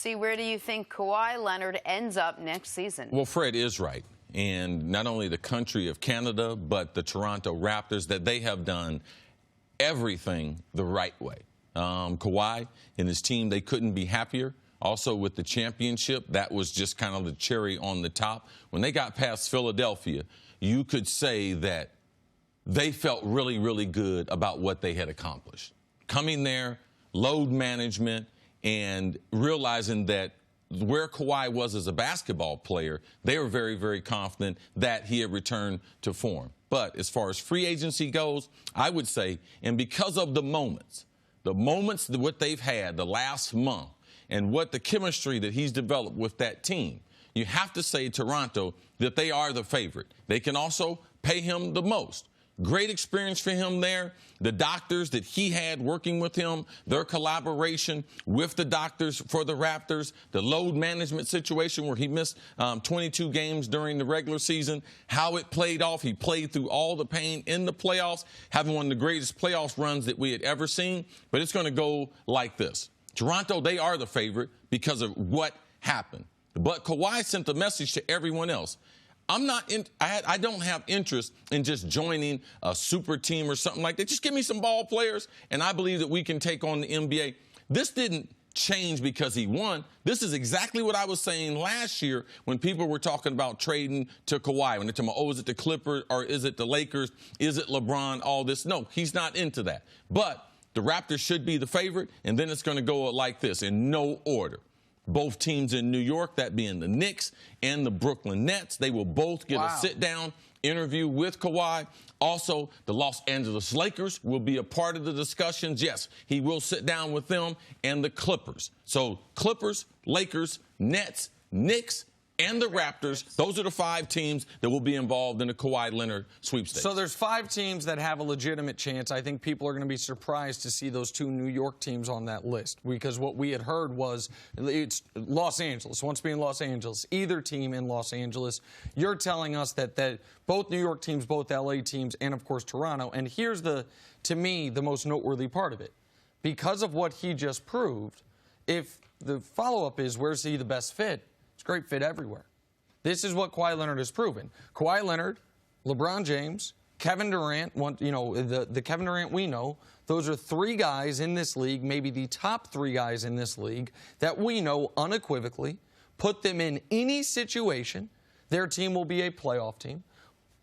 See, where do you think Kawhi Leonard ends up next season? Well, Fred is right. And not only the country of Canada, but the Toronto Raptors, that they have done everything the right way. Kawhi and his team, they couldn't be happier. Also with the championship, that was just kind of the cherry on the top. When they got past Philadelphia, you could say that they felt really, really good about what they had accomplished. Coming there, load management, and realizing that where Kawhi was as a basketball player, they were very, very confident that he had returned to form. But as far as free agency goes, I would say, and because of the moments, what they've had the last month, and what the chemistry that he's developed with that team, you have to say Toronto that they are the favorite. They can also pay him the most. Great experience for him there. The doctors that he had working with him, their collaboration with the doctors for the Raptors, the load management situation where he missed 22 games during the regular season, how it played off. He played through all the pain in the playoffs, having one of the greatest playoff runs that we had ever seen. But it's going to go like this. Toronto, they are the favorite because of what happened. But Kawhi sent a message to everyone else. I don't have interest in just joining a super team or something like that. Just give me some ball players, and I believe that we can take on the NBA. This didn't change because he won. This is exactly what I was saying last year when people were talking about trading to Kawhi. When they're talking about, oh, is it the Clippers or is it the Lakers? Is it LeBron? All this. No, he's not into that. But the Raptors should be the favorite, and then it's going to go like this in no order. Both teams in New York, that being the Knicks and the Brooklyn Nets, they will both get a sit-down interview with Kawhi. Also, the Los Angeles Lakers will be a part of the discussions. Yes, he will sit down with them and the Clippers. So Clippers, Lakers, Nets, Knicks, and the Raptors, those are the 5 teams that will be involved in the Kawhi Leonard sweepstakes. So there's 5 teams that have a legitimate chance. I think people are going to be surprised to see those 2 New York teams on that list, because what we had heard was it's Los Angeles, wants to be in Los Angeles, either team in Los Angeles. You're telling us that both New York teams, both L.A. teams, and, of course, Toronto. And here's, to me, the most noteworthy part of it. Because of what he just proved, if the follow-up is where's he the best fit, it's a great fit everywhere. This is what Kawhi Leonard has proven. Kawhi Leonard, LeBron James, Kevin Durant, the Kevin Durant we know, those are 3 guys in this league, maybe the top 3 guys in this league, that we know unequivocally, put them in any situation, their team will be a playoff team.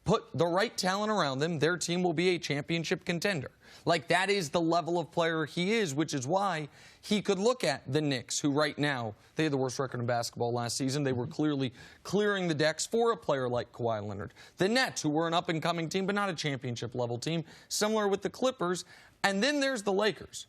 Put the right talent around them, their team will be a championship contender. Like, that is the level of player he is, which is why he could look at the Knicks, who right now, they had the worst record in basketball last season. They were clearly clearing the decks for a player like Kawhi Leonard. The Nets, who were an up-and-coming team, but not a championship-level team, similar with the Clippers. And then there's the Lakers.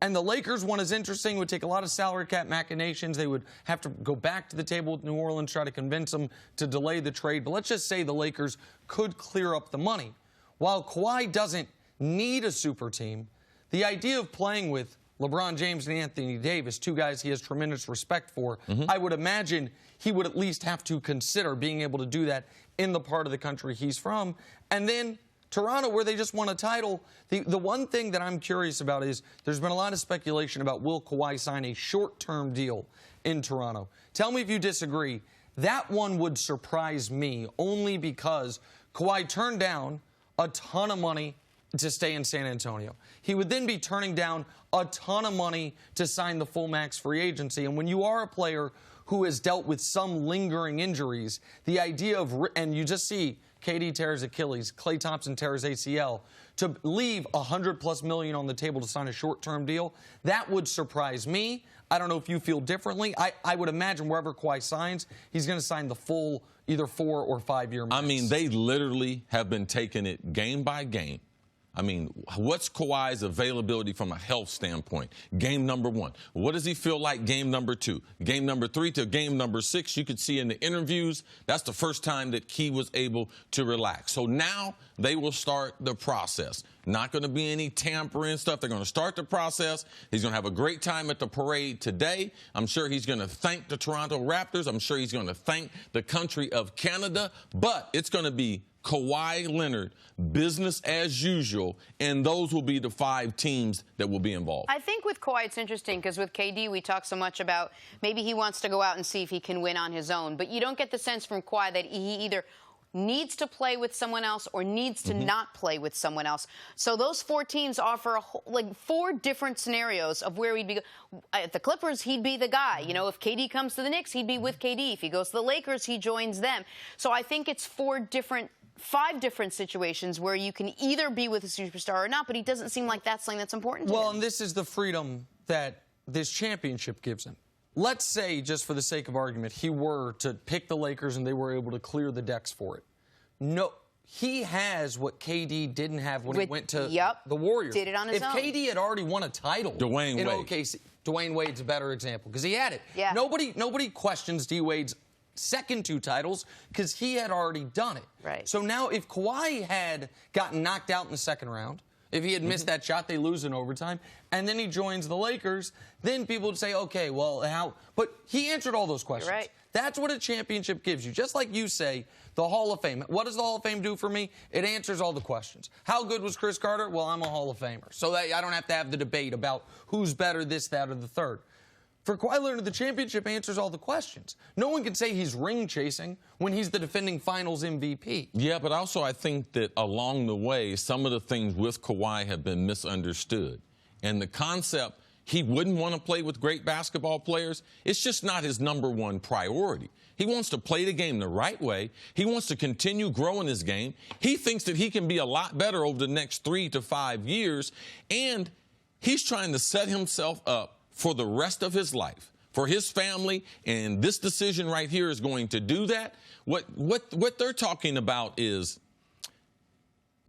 And the Lakers one is interesting. It would take a lot of salary cap machinations. They would have to go back to the table with New Orleans, try to convince them to delay the trade. But let's just say the Lakers could clear up the money. While Kawhi doesn't need a super team, the idea of playing with LeBron James and Anthony Davis, 2 guys he has tremendous respect for, I would imagine he would at least have to consider being able to do that in the part of the country he's from. And then Toronto, where they just won a title, the one thing that I'm curious about is there's been a lot of speculation about will Kawhi sign a short-term deal in Toronto. Tell me if you disagree. That one would surprise me only because Kawhi turned down a ton of money to stay in San Antonio. He would then be turning down a ton of money to sign the full max free agency. And when you are a player who has dealt with some lingering injuries, the idea of, and you just see KD tears Achilles, Klay Thompson tears ACL, to leave $100+ million on the table to sign a short-term deal, that would surprise me. I don't know if you feel differently. I would imagine wherever Kawhi signs, he's going to sign the full either 4 or 5 year max. I mean, they literally have been taking it game by game. I mean, what's Kawhi's availability from a health standpoint? Game number 1. What does he feel like game number 2? Game number 3 to game number 6, you could see in the interviews, that's the first time that he was able to relax. So now they will start the process. Not going to be any tampering stuff. They're going to start the process. He's going to have a great time at the parade today. I'm sure he's going to thank the Toronto Raptors. I'm sure he's going to thank the country of Canada. But it's going to be Kawhi Leonard, business as usual, and those will be the 5 teams that will be involved. I think with Kawhi, it's interesting because with KD, we talk so much about maybe he wants to go out and see if he can win on his own. But you don't get the sense from Kawhi that he either needs to play with someone else or needs to not play with someone else. So those 4 teams offer like 4 different scenarios of where he'd be. At the Clippers, he'd be the guy. You know, if KD comes to the Knicks, he'd be with KD. If he goes to the Lakers, he joins them. So I think it's 5 different situations where you can either be with a superstar or not, but he doesn't seem like that's something that's important to him. Well, and this is the freedom that this championship gives him. Let's say, just for the sake of argument, he were to pick the Lakers and they were able to clear the decks for it. No, he has what KD didn't have when he went to the Warriors. Did it on his own. If KD had already won a title Dwayne in Wade. OKC, Dwayne Wade's a better example because he had it. Yeah. Nobody questions D. Wade's second 2 titles because he had already done it. Right. So now if Kawhi had gotten knocked out in the second round, if he had missed that shot, they lose in overtime, and then he joins the Lakers, then people would say, okay, well, how? But he answered all those questions. Right. That's what a championship gives you. Just like you say, the Hall of Fame. What does the Hall of Fame do for me? It answers all the questions. How good was Chris Carter? Well, I'm a Hall of Famer. So that I don't have to have the debate about who's better, this, that, or the third. For Kawhi Leonard, the championship answers all the questions. No one can say he's ring chasing when he's the defending finals MVP. Yeah, but also I think that along the way, some of the things with Kawhi have been misunderstood. And the concept he wouldn't want to play with great basketball players, it's just not his #1 priority. He wants to play the game the right way. He wants to continue growing his game. He thinks that he can be a lot better over the next 3 to 5 years. And he's trying to set himself up for the rest of his life, for his family, and this decision right here is going to do that. What they're talking about is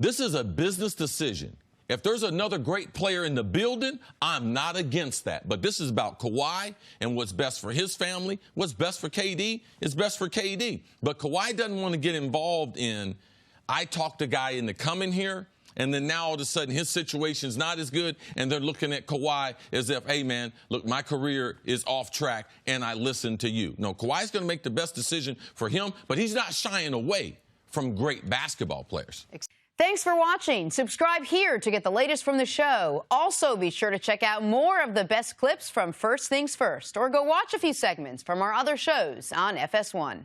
this is a business decision. If there's another great player in the building, I'm not against that. But this is about Kawhi and what's best for his family. What's best for KD is best for KD. But Kawhi doesn't want to get involved in, I talked a guy into coming here, and then now all of a sudden his situation's not as good, and they're looking at Kawhi as if, hey, man, look, my career is off track, and I listen to you. No, Kawhi's going to make the best decision for him, but he's not shying away from great basketball players. Thanks for watching. Subscribe here to get the latest from the show. Also, be sure to check out more of the best clips from First Things First, or go watch a few segments from our other shows on FS1.